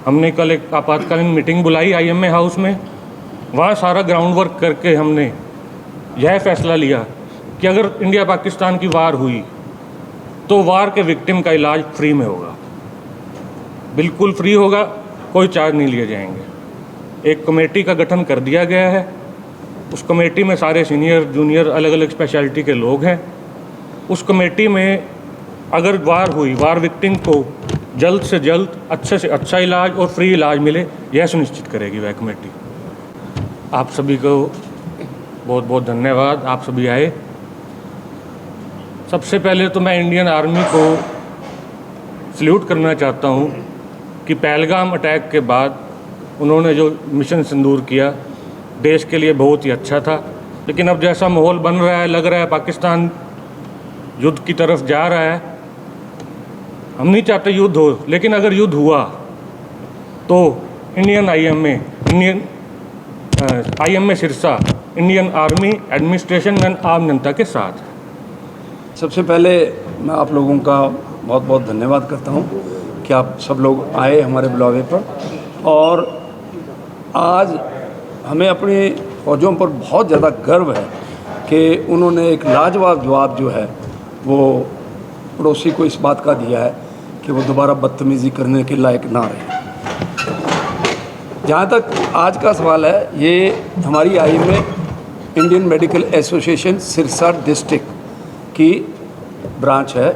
हमने कल एक आपातकालीन मीटिंग बुलाई IMA हाउस में। वहाँ सारा ग्राउंड वर्क करके हमने यह फैसला लिया कि अगर इंडिया पाकिस्तान की वार हुई तो वार के विक्टिम का इलाज फ्री में होगा, बिल्कुल फ्री होगा, कोई चार्ज नहीं लिए जाएंगे। एक कमेटी का गठन कर दिया गया है। उस कमेटी में सारे सीनियर जूनियर अलग अलग स्पेशलिटी के लोग हैं। उस कमेटी में अगर वार हुई, वार विक्टिम को जल्द से जल्द अच्छे से अच्छा इलाज और फ्री इलाज मिले, यह सुनिश्चित करेगी वह कमेटी। आप सभी को बहुत बहुत धन्यवाद, आप सभी आए। सबसे पहले तो मैं इंडियन आर्मी को सल्यूट करना चाहता हूँ कि पहलगाम अटैक के बाद उन्होंने जो मिशन सिंदूर किया देश के लिए बहुत ही अच्छा था। लेकिन अब जैसा माहौल बन रहा है, लग रहा है पाकिस्तान युद्ध की तरफ जा रहा है। हम नहीं चाहते युद्ध हो, लेकिन अगर युद्ध हुआ तो Indian IMA Sirsa Indian army administration and आम जनता के साथ। सबसे पहले मैं आप लोगों का बहुत बहुत धन्यवाद करता हूं कि आप सब लोग आए हमारे बुलावे पर। और आज हमें अपनी फौजों पर बहुत ज़्यादा गर्व है कि उन्होंने एक लाजवाब जवाब जो है वो पड़ोसी को इस बात का दिया है कि वो दोबारा बदतमीज़ी करने के लायक ना रहे। जहाँ तक आज का सवाल है, ये हमारी IMA Indian medical association Sirsa district की ब्रांच है।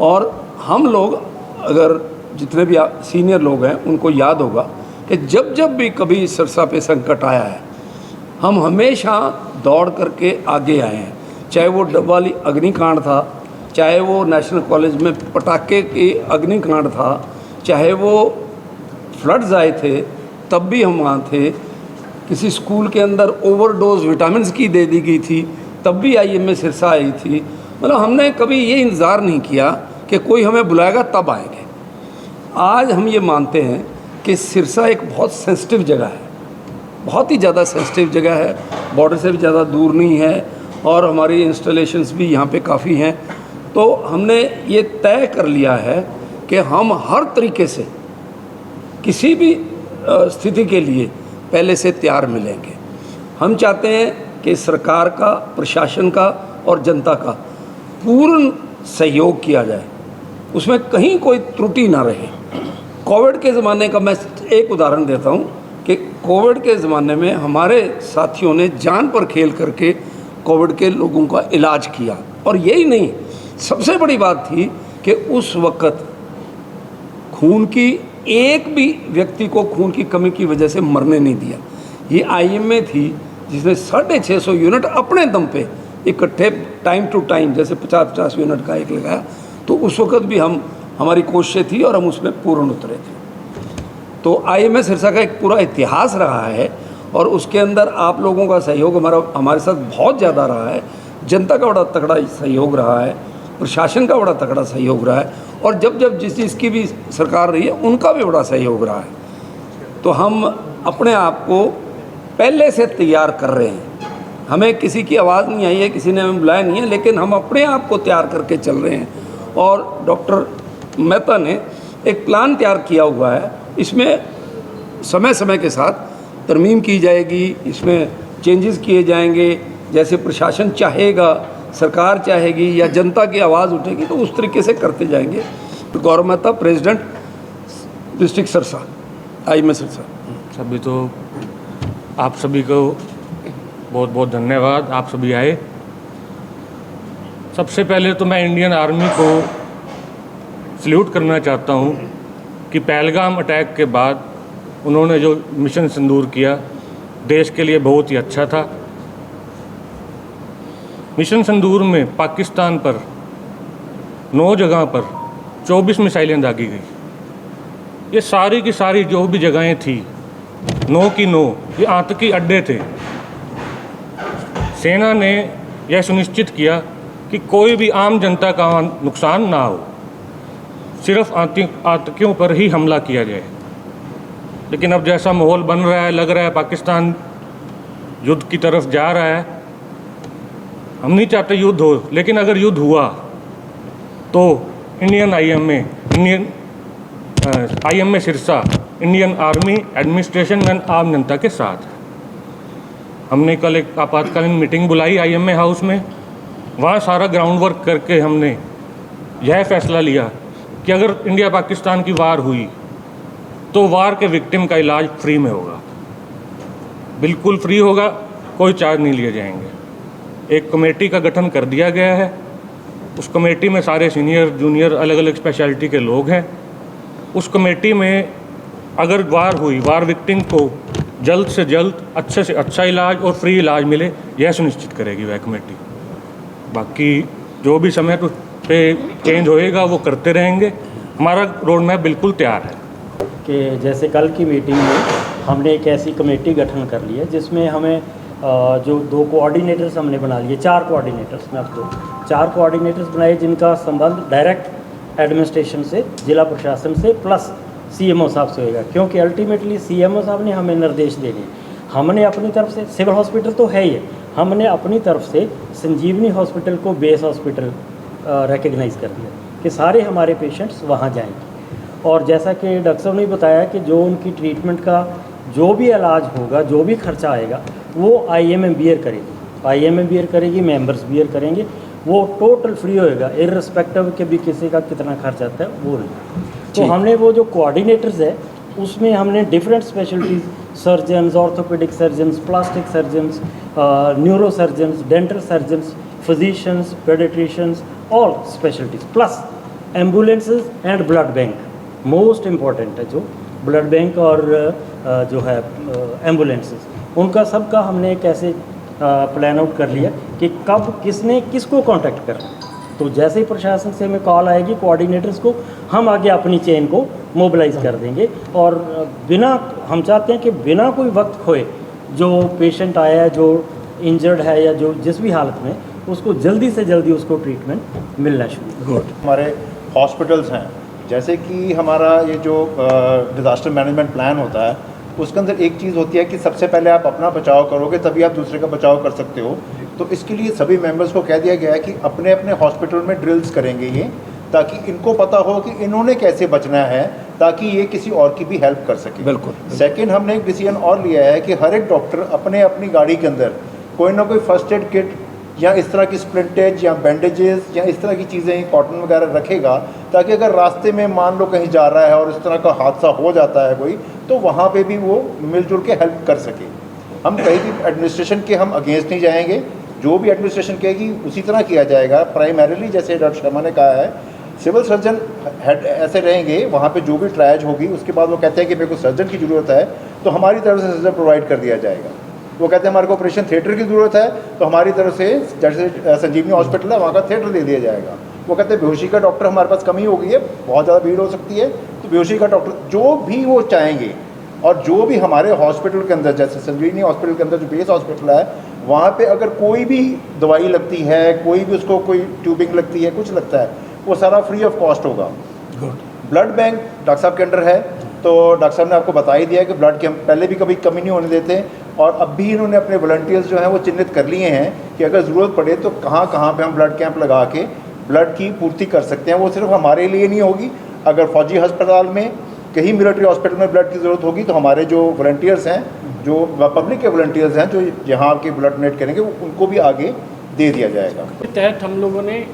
और हम लोग, अगर जितने भी सीनियर लोग हैं उनको याद होगा कि जब जब भी कभी सिरसा पे संकट आया है, हम हमेशा दौड़ करके आगे आए हैं। चाहे वो डबवाली अग्निकांड था, चाहे वो नेशनल कॉलेज में पटाखे के अग्निकांड था, चाहे वो फ्लड्स आए थे तब भी हम वहाँ थे, किसी स्कूल के अंदर ओवरडोज विटामिन्स की दे दी गई थी तब भी IMA सिरसा आई थी। मतलब हमने कभी ये इंतज़ार नहीं किया कि कोई हमें बुलाएगा तब आएंगे। आज हम ये मानते हैं कि सिरसा एक बहुत सेंसिटिव जगह है, बहुत ही ज़्यादा सेंसिटिव जगह है, बॉर्डर से भी ज़्यादा दूर नहीं है और हमारी इंस्टॉलेशंस भी यहाँ पे काफ़ी हैं। तो हमने ये तय कर लिया है कि हम हर तरीके से किसी भी स्थिति के लिए पहले से तैयार मिलेंगे। हम चाहते हैं कि सरकार का, प्रशासन का और जनता का पूर्ण सहयोग किया जाए, उसमें कहीं कोई त्रुटि ना रहे। कोविड के ज़माने का मैं एक उदाहरण देता हूँ कि कोविड के ज़माने में हमारे साथियों ने जान पर खेल करके कोविड के लोगों का इलाज किया। और यही नहीं, सबसे बड़ी बात थी कि उस वक़्त खून की एक भी व्यक्ति को खून की कमी की वजह से मरने नहीं दिया। ये IMA थी जिसने 650 यूनिट अपने दम पे इकट्ठे टाइम टू टाइम, जैसे 50-50 यूनिट का एक लगाया। तो उस वक़्त भी हमारी कोशिशें थी और हम उसमें पूर्ण उतरे थे। तो IMA सिरसा का एक पूरा इतिहास रहा है और उसके अंदर आप लोगों का सहयोग हमारे साथ बहुत ज़्यादा रहा है। जनता का बड़ा तगड़ा सहयोग रहा है, प्रशासन का बड़ा तगड़ा सहयोग रहा है और जब जब जिस चीज़ की भी सरकार रही है उनका भी बड़ा सहयोग रहा है। तो हम अपने आप को पहले से तैयार कर रहे हैं। हमें किसी की आवाज़ नहीं आई है, किसी ने हमें बुलाया नहीं है, लेकिन हम अपने आप को तैयार करके चल रहे हैं। और डॉक्टर मेहता ने एक प्लान तैयार किया हुआ है। इसमें समय समय के साथ तरमीम की जाएगी, इसमें चेंजेस किए जाएंगे, जैसे प्रशासन चाहेगा, सरकार चाहेगी या जनता की आवाज़ उठेगी तो उस तरीके से करते जाएंगे। तो Gaurav Mehta, president district Sirsa, IMA Sirsa. सभी तो आप सभी को बहुत बहुत धन्यवाद, आप सभी आए। सबसे पहले तो मैं इंडियन आर्मी को सल्यूट करना चाहता हूँ कि पहलगाम अटैक के बाद उन्होंने जो मिशन सिंदूर किया देश के लिए बहुत ही अच्छा था। मिशन सिंदूर में पाकिस्तान पर 9 जगह पर 24 मिसाइलें दागी गई। ये सारी की सारी जो भी जगहें थी 9 की 9 ये आतंकी अड्डे थे। सेना ने यह सुनिश्चित किया कि कोई भी आम जनता का नुकसान ना हो, सिर्फ आतंकियों पर ही हमला किया जाए। लेकिन अब जैसा माहौल बन रहा है, लग रहा है पाकिस्तान युद्ध की तरफ जा रहा है। हम नहीं चाहते युद्ध हो, लेकिन अगर युद्ध हुआ तो Indian IMA Sirsa Indian army administration and आम जनता के साथ है। हमने कल एक आपातकालीन मीटिंग बुलाई आईएमए हाउस में। वहाँ सारा ग्राउंड वर्क करके हमने यह फैसला लिया कि अगर इंडिया पाकिस्तान की वार हुई तो वार के विक्टिम का इलाज फ्री में होगा, बिल्कुल फ्री होगा, कोई चार्ज नहीं लिए जाएंगे। एक कमेटी का गठन कर दिया गया है। उस कमेटी में सारे सीनियर जूनियर अलग अलग स्पेशलिटी के लोग हैं। उस कमेटी में अगर वार हुई, वार विक्टिम को जल्द से जल्द अच्छे से अच्छा इलाज और फ्री इलाज मिले, यह सुनिश्चित करेगी वह कमेटी। बाकी जो भी समय पे चेंज होएगा वो करते रहेंगे। हमारा रोड मैप बिल्कुल तैयार है कि जैसे कल की मीटिंग में हमने एक ऐसी कमेटी गठन कर ली है जिसमें हमें जो 2 कोऑर्डिनेटर्स हमने बना लिए, 4 कोऑर्डिनेटर्स में, अब तो 4 कोऑर्डिनेटर्स बनाए जिनका संबंध डायरेक्ट एडमिनिस्ट्रेशन से, जिला प्रशासन से प्लस सीएमओ साहब से होएगा, क्योंकि अल्टीमेटली सीएमओ साहब ने हमें निर्देश देने। हमने अपनी तरफ से, सिविल हॉस्पिटल तो है ही, हमने अपनी तरफ से संजीवनी हॉस्पिटल को बेस हॉस्पिटल रिकग्नाइज़ कर दिया कि सारे हमारे पेशेंट्स वहाँ जाएंगे। और जैसा कि डॉक्टर साहब ने बताया कि जो उनकी ट्रीटमेंट का जो भी इलाज होगा, जो भी खर्चा आएगा, वो आईएमए बियर करेगी, आईएमए बियर करेगी, मेंबर्स बियर करेंगे, वो टोटल फ्री होएगा, इररिस्पेक्टिव के भी किसी का कितना खर्च आता है वो नहीं। तो हमने वो जो कोऑर्डिनेटर्स है उसमें हमने different specialities, surgeons, orthopaedic surgeons, plastic surgeons, neuro surgeons, dental surgeons, physicians, paediatricians, all specialities, plus ambulances and blood bank. Most important है जो ब्लड बैंक और जो है एम्बुलेंसेज, उनका सबका हमने एक ऐसे प्लान आउट कर लिया कि कब किसने किसको कांटेक्ट करना। तो जैसे ही प्रशासन से हमें कॉल आएगी कोऑर्डिनेटर्स को, हम आगे अपनी चेन को मोबिलाइज कर देंगे। और बिना, हम चाहते हैं कि बिना कोई वक्त खोए जो पेशेंट आया है, जो इंजर्ड है या जो जिस भी हालत में, उसको जल्दी से जल्दी उसको ट्रीटमेंट मिलना शुरू। गुड। हमारे हॉस्पिटल्स हैं, जैसे कि हमारा ये जो डिज़ास्टर मैनेजमेंट प्लान होता है, उसके अंदर एक चीज़ होती है कि सबसे पहले आप अपना बचाव करोगे तभी आप दूसरे का बचाव कर सकते हो। तो इसके लिए सभी मेंबर्स को कह दिया गया है कि अपने अपने हॉस्पिटल में ड्रिल्स करेंगे ये, ताकि इनको पता हो कि इन्होंने कैसे बचना है, ताकि ये किसी और की भी हेल्प कर सके। बिल्कुल। सेकंड, हमने एक डिसीजन और लिया है कि हर एक डॉक्टर अपने अपनी गाड़ी के अंदर कोई ना कोई फर्स्ट एड किट या इस तरह की स्प्लिंटेज या बैंडेजेस या इस तरह की चीज़ें, कॉटन वगैरह रखेगा, ताकि अगर रास्ते में मान लो कहीं जा रहा है और इस तरह का हादसा हो जाता है कोई, तो वहाँ पे भी वो मिलजुल के हेल्प कर सके। हम कहीं भी एडमिनिस्ट्रेशन के हम अगेंस्ट नहीं जाएंगे, जो भी एडमिनिस्ट्रेशन कहेगी उसी तरह किया जाएगा। प्राइमरीली जैसे डॉक्टर शर्मा ने कहा है, सिविल सर्जन हेड ऐसे रहेंगे, वहाँ पे जो भी ट्रायज होगी उसके बाद वो कहते हैं कि मेरे को सर्जन की ज़रूरत है, तो हमारी तरफ से सर्जन प्रोवाइड कर दिया जाएगा। वो कहते हैं हमारे को ऑपरेशन थिएटर की ज़रूरत है, तो हमारी तरफ से जैसे संजीवनी हॉस्पिटल है वहाँ का थिएटर दे दिया जाएगा। वो कहते हैं बेहोशी का डॉक्टर हमारे पास कमी हो गई है, बहुत ज़्यादा भीड़ हो सकती है, तो बेहोशी का डॉक्टर, जो भी वो चाहेंगे। और जो भी हमारे हॉस्पिटल के अंदर, जैसे संजीवनी हॉस्पिटल के अंदर जो बेस हॉस्पिटल है, वहाँ पे अगर कोई भी दवाई लगती है, कोई भी उसको कोई ट्यूबिंग लगती है, कुछ लगता है, वो सारा फ्री ऑफ कॉस्ट होगा। ब्लड बैंक डॉक्टर साहब के अंडर है, तो डॉक्टर साहब ने आपको बता ही दिया है कि ब्लड की हम पहले भी कभी कमी नहीं होने देते, और अब भी इन्होंने अपने वॉलंटियर्स जो हैं वो चिन्हित कर लिए हैं कि अगर ज़रूरत पड़े तो कहाँ कहाँ पे हम ब्लड कैंप लगा के ब्लड की पूर्ति कर सकते हैं। वो सिर्फ हमारे लिए नहीं होगी, अगर फौजी अस्पताल में, कहीं मिलिट्री हॉस्पिटल में ब्लड की ज़रूरत होगी तो हमारे जो वॉलंटियर्स हैं, जो पब्लिक के वॉलंटियर्स हैं, जो यहाँ के ब्लड डोनेट करेंगे, उनको भी आगे दे दिया जाएगा। के तहत हम लोगों ने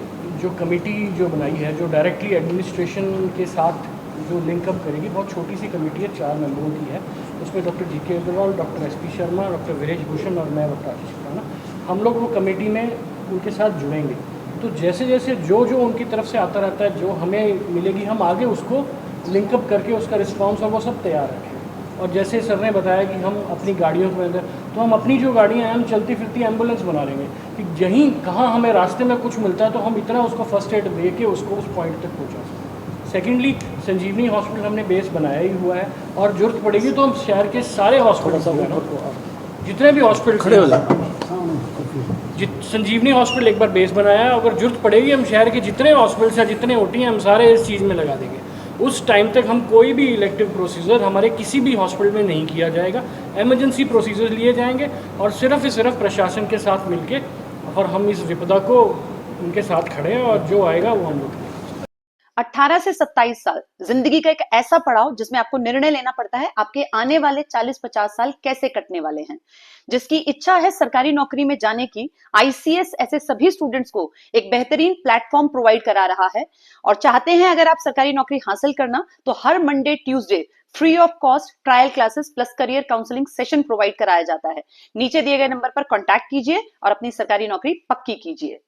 जो कमेटी जो बनाई है, जो डायरेक्टली एडमिनिस्ट्रेशन के साथ जो लिंकअप करेगी, बहुत छोटी सी कमेटी है, 4 मेंबरों की है। उसमें doctor G K. Agarwal, doctor S P. Sharma, doctor Viresh Bhushan और मैं, डॉक्टर आशीष खुराना, हम लोग वो कमेटी में उनके साथ जुड़ेंगे। तो जैसे जैसे जो जो उनकी तरफ से आता रहता है, जो हमें मिलेगी, हम आगे उसको लिंकअप करके उसका रिस्पॉन्स और वो सब तैयार रखें। और जैसे सर ने बताया कि हम अपनी गाड़ियों के अंदर, तो हम अपनी जो गाड़ियाँ हैं हम चलती फिरती एम्बुलेंस बना लेंगे कि यहीं कहाँ हमें रास्ते में कुछ मिलता है तो हम इतना उसको फर्स्ट एड दे के उसको उस पॉइंट तक पहुँचा सकते हैं। सेकेंडली, संजीवनी हॉस्पिटल हमने बेस बनाया ही हुआ है, और जरूरत पड़ेगी तो हम शहर के सारे हॉस्पिटल, जितने भी हॉस्पिटल खड़े हो जाए, संजीवनी हॉस्पिटल एक बार बेस बनाया है, अगर जरूरत पड़ेगी हम शहर के जितने हॉस्पिटल्स हैं, जितने ओटी हैं, हम सारे इस चीज़ में लगा देंगे। उस टाइम तक हम कोई भी इलेक्टिव प्रोसीजर हमारे किसी भी हॉस्पिटल में नहीं किया जाएगा, इमरजेंसी प्रोसीजर लिए जाएंगे, और सिर्फ प्रशासन के साथ मिलके, और हम इस विपदा को उनके साथ खड़े हैं, और जो आएगा वो हम लोग। 18 से 27 साल जिंदगी का एक ऐसा पड़ाव जिसमें आपको निर्णय लेना पड़ता है आपके आने वाले 40-50 साल कैसे कटने वाले हैं। जिसकी इच्छा है सरकारी नौकरी में जाने की, आईसीएस ऐसे सभी स्टूडेंट्स को एक बेहतरीन प्लेटफॉर्म प्रोवाइड करा रहा है और चाहते हैं अगर आप सरकारी नौकरी हासिल करना तो हर Monday Tuesday free of cost trial classes plus career counselling session provide कराया जाता है। नीचे दिए गए नंबर पर कॉन्टैक्ट कीजिए और अपनी सरकारी नौकरी पक्की कीजिए।